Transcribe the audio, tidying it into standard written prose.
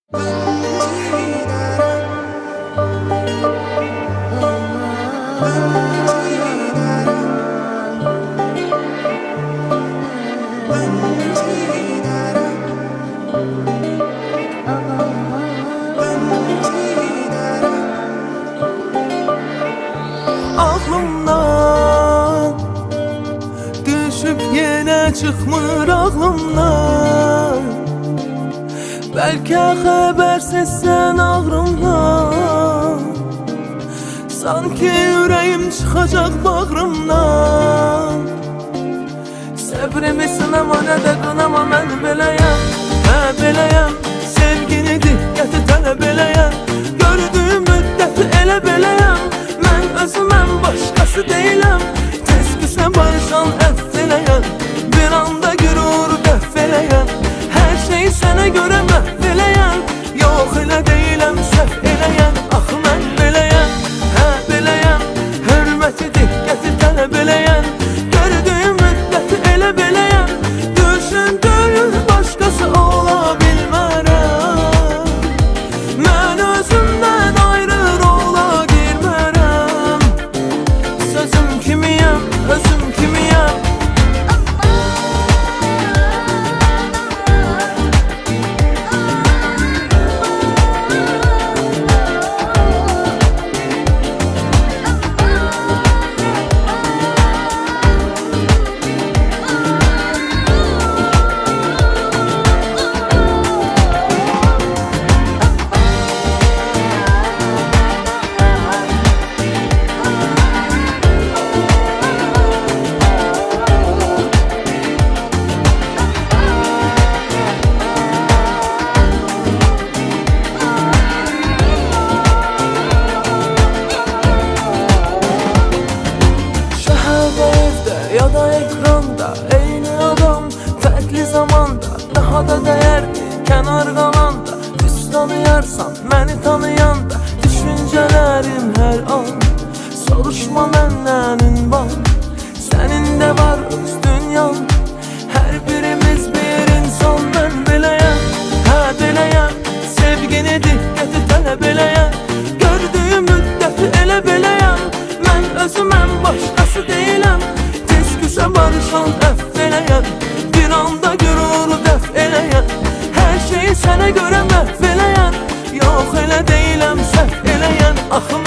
Aklımdan düşüp yine çıkmır ağlımdan. Belki habersizsen ağrımdan, sanki yüreğim çıkacak bağrımdan. Səbrimi sınama, ne de qınama, mən beləyəm, beləyəm. Sevgini diqqəti tələb eləyəm, gördüyüm müddəti elə beləyəm. Mən özüməm, başqası deyiləm, tez küsə barışan əff eləyəm. Bir anda gürur dəff eləyəm, hər şeyi sənə görə məhv eləyəm. Yox elə deyiləm, səhv eləyəm, axı mən beləyəm, beləyəm. Hörməti diqqəti tələb eləyəm, gördüyüm müddəti elə beləyəm. Düşündüyüm başqası ola bilmərəm, mən özümdən ayrı rola girmərəm. Sözüm kimiyəm, özüm kimiyəm. Ya da ekranda eyni adam, fərqli zamanda daha da dəyərli kənar qalanda. Düz tanıyarsan məni tanıyanda, düşüncələrim hər an soruşma məndən ünvan. Sənin də var öz dünyan, hər birimiz bir insan. Mən beləyəm, beləyəm. Sevgini diqqəti tələb eləyəm, gördüyüm müddəti elə beləyəm. Mən özüməm, başqası deyiləm, küsə barışan əff eləyəm. Bir anda gürur dəff eləyəm, hər şeyi sənə görə məhv eləyəm. Yox elə deyiləm, səhv eləyəm, axı